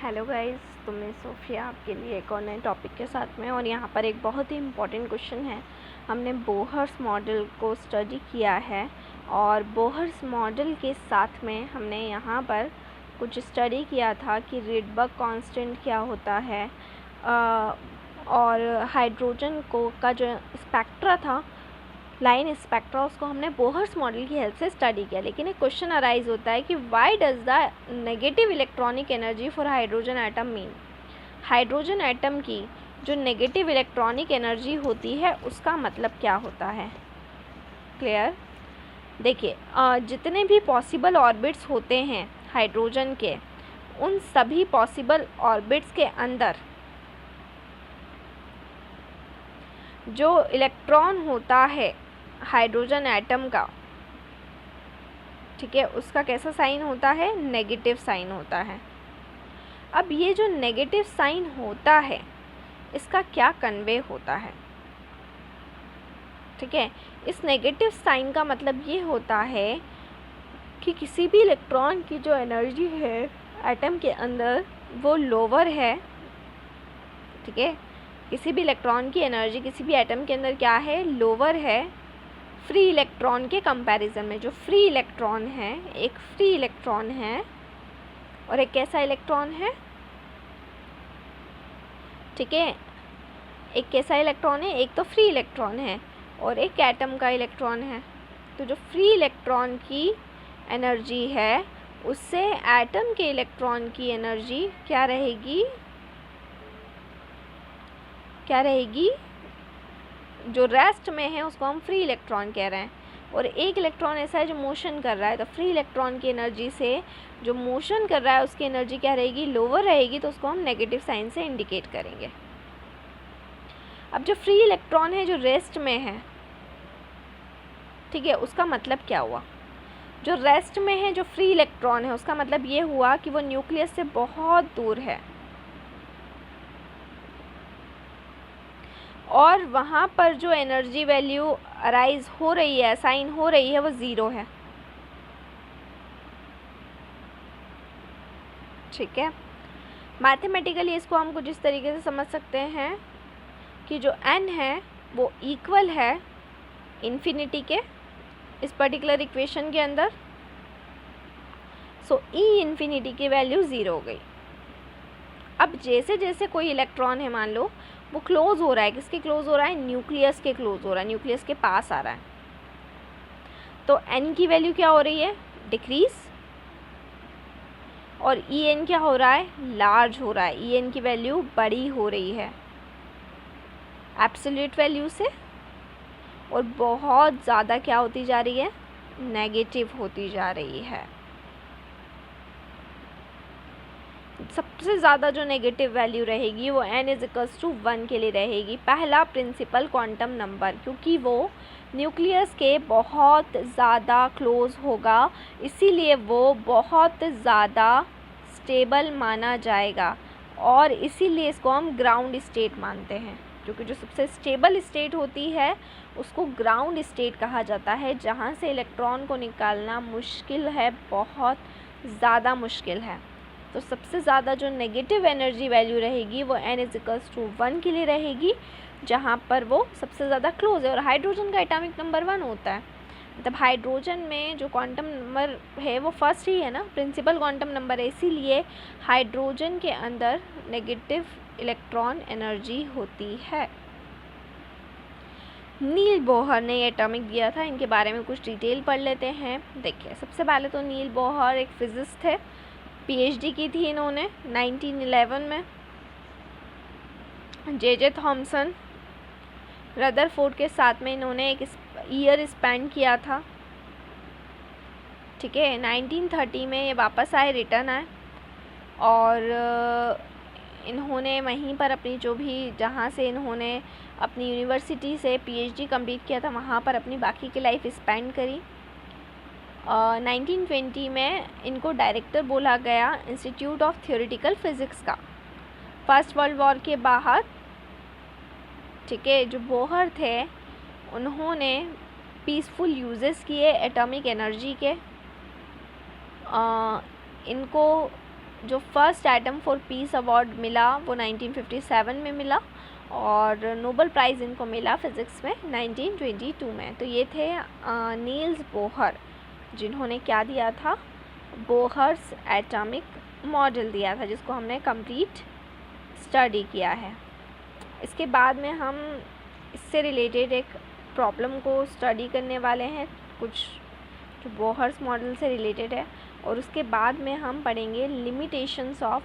Hello guys, तो मैं Sophia आपके लिए एक और नए टॉपिक के साथ में। और यहाँ पर एक बहुत ही इम्पोर्टेंट क्वेश्चन है। हमने बोहर्स मॉडल को स्टडी किया है और बोहर्स मॉडल के साथ में हमने यहाँ पर कुछ स्टडी किया था कि रिडबर्ग कांस्टेंट क्या होता है और हाइड्रोजन को का जो स्पेक्ट्रा था, लाइन स्पेक्ट्रा, उसको हमने बोहर्स मॉडल की हेल्प से स्टडी किया। लेकिन एक क्वेश्चन अराइज होता है कि why does the negative electronic energy for hydrogen atom mean. Hydrogen atom की जो नेगेटिव इलेक्ट्रॉनिक एनर्जी होती है उसका मतलब क्या होता है। क्लियर? देखिए, जितने भी पॉसिबल ऑर्बिट्स होते हैं हाइड्रोजन के, उन सभी पॉसिबल ऑर्बिट्स के अंदर जो इलेक्ट्रॉन होता है हाइड्रोजन एटम का, ठीक है, उसका कैसा साइन होता है? नेगेटिव साइन होता है। अब ये जो नेगेटिव साइन होता है इसका क्या कन्वे होता है? ठीक है, इस नेगेटिव साइन का मतलब ये होता है कि किसी भी इलेक्ट्रॉन की जो एनर्जी है एटम के अंदर वो लोअर है। ठीक है, किसी भी इलेक्ट्रॉन की एनर्जी किसी भी एटम के अंदर क्या है? लोअर है फ्री इलेक्ट्रॉन के कंपैरिजन में। जो फ्री इलेक्ट्रॉन है, एक फ्री इलेक्ट्रॉन है और एक कैसा इलेक्ट्रॉन है? ठीक है, एक कैसा इलेक्ट्रॉन है? एक तो फ्री इलेक्ट्रॉन है और एक एटम का इलेक्ट्रॉन है। तो जो फ्री इलेक्ट्रॉन की एनर्जी है उससे एटम के इलेक्ट्रॉन की एनर्जी क्या रहेगी? क्या रहेगी? जो रेस्ट में है उसको हम फ्री इलेक्ट्रॉन कह रहे हैं। और एक इलेक्ट्रॉन ऐसा है जो मोशन कर रहा है, तो फ्री इलेक्ट्रॉन की एनर्जी से जो मोशन कर रहा है उसकी एनर्जी क्या रहेगी? लोअर रहेगी, तो उसको हम नेगेटिव साइन से इंडिकेट करेंगे। अब जो फ्री इलेक्ट्रॉन है जो रेस्ट में है, ठीक है, उसका मतलब क्या हुआ? जो रेस्ट में है, जो फ्री इलेक्ट्रॉन है, उसका मतलब ये हुआ कि वो न्यूक्लियस से बहुत दूर है और वहाँ पर जो एनर्जी वैल्यू अराइज हो रही है, असाइन हो रही है, वो ज़ीरो है। ठीक है, मैथमेटिकली इसको हम कुछ इस तरीके से समझ सकते हैं कि जो n है वो इक्वल है इन्फिनिटी के इस पर्टिकुलर इक्वेशन के अंदर। सो ई इन्फिनिटी की वैल्यू ज़ीरो हो गई। अब जैसे जैसे कोई इलेक्ट्रॉन है, मान लो वो क्लोज हो रहा है, किसके क्लोज हो रहा है? न्यूक्लियस के क्लोज हो रहा है, न्यूक्लियस के पास आ रहा है, तो n की वैल्यू क्या हो रही है? डिक्रीज। और ई एन क्या हो रहा है? लार्ज हो रहा है। ई एन की वैल्यू बड़ी हो रही है एब्सोल्यूट वैल्यू से और बहुत ज़्यादा क्या होती जा रही है? नेगेटिव होती जा रही है। सबसे ज़्यादा जो नेगेटिव वैल्यू रहेगी वो n=1 के लिए रहेगी, पहला प्रिंसिपल क्वांटम नंबर, क्योंकि वो न्यूक्लियस के बहुत ज़्यादा क्लोज होगा, इसीलिए वो बहुत ज़्यादा स्टेबल माना जाएगा और इसीलिए इसको हम ग्राउंड स्टेट मानते हैं। क्योंकि जो सबसे स्टेबल स्टेट होती है उसको ग्राउंड स्टेट कहा जाता है, जहाँ से इलेक्ट्रॉन को निकालना मुश्किल है, बहुत ज़्यादा मुश्किल है। तो सबसे ज़्यादा जो नेगेटिव एनर्जी वैल्यू रहेगी वो n=1 के लिए रहेगी, जहाँ पर वो सबसे ज़्यादा क्लोज है। और हाइड्रोजन का एटॉमिक नंबर 1 होता है, मतलब हाइड्रोजन में जो क्वांटम नंबर है वो फर्स्ट ही है ना, प्रिंसिपल क्वांटम नंबर है, इसीलिए हाइड्रोजन के अंदर नेगेटिव इलेक्ट्रॉन एनर्जी होती है। नील बोहर ने एटॉमिक दिया था, इनके बारे में कुछ डिटेल पढ़ लेते हैं। देखिए, सबसे पहले तो नील बोहर एक फिजिस्ट थे, पीएचडी की थी इन्होंने 1911 में। जे थॉमसन, रदरफोर्ड के साथ में इन्होंने एक ईयर स्पेंड किया था। ठीक है, 1930 में ये वापस आए, रिटर्न आए और इन्होंने वहीं पर अपनी जो भी, जहाँ से इन्होंने अपनी यूनिवर्सिटी से पीएचडी कंप्लीट किया था, वहाँ पर अपनी बाकी की लाइफ स्पेंड करी। 1920 में इनको डायरेक्टर बोला गया इंस्टीट्यूट ऑफ थियोरेटिकल फिज़िक्स का, फर्स्ट वर्ल्ड वॉर के बाहर। ठीक है, जो बोहर थे उन्होंने पीसफुल यूजेस किए एटॉमिक एनर्जी के। इनको जो first atom for peace award मिला वो 1957 में मिला, और नोबेल प्राइज़ इनको मिला फिज़िक्स में 1922 में। तो ये थे नील्स बोहर, जिन्होंने क्या दिया था, बोहर्स एटॉमिक मॉडल दिया था, जिसको हमने कंप्लीट स्टडी किया है। इसके बाद में हम इससे रिलेटेड एक प्रॉब्लम को स्टडी करने वाले हैं, कुछ जो बोहर्स मॉडल से रिलेटेड है, और उसके बाद में हम पढ़ेंगे लिमिटेशंस ऑफ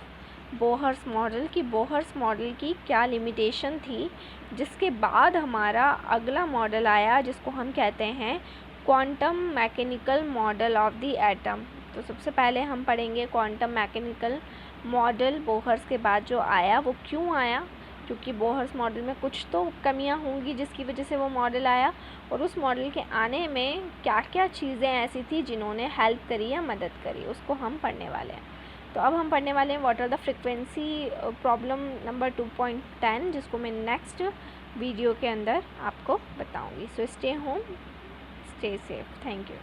बोहर्स मॉडल की बोहर्स मॉडल की क्या लिमिटेशन थी, जिसके बाद हमारा अगला मॉडल आया जिसको हम कहते हैं quantum mechanical model of the atom. तो सबसे पहले हम पढ़ेंगे क्वांटम मैकेनिकल मॉडल बोहर्स के बाद जो आया वो क्यों आया, क्योंकि बोहर्स मॉडल में कुछ तो कमियां होंगी जिसकी वजह से वो मॉडल आया, और उस मॉडल के आने में क्या क्या चीज़ें ऐसी थी जिन्होंने हेल्प करी या मदद करी, उसको हम पढ़ने वाले हैं। तो अब हम पढ़ने वाले हैं what are the frequency problem number 2.10, जिसको मैं नेक्स्ट वीडियो के अंदर आपको बताऊंगी। So stay home, stay safe, thank you.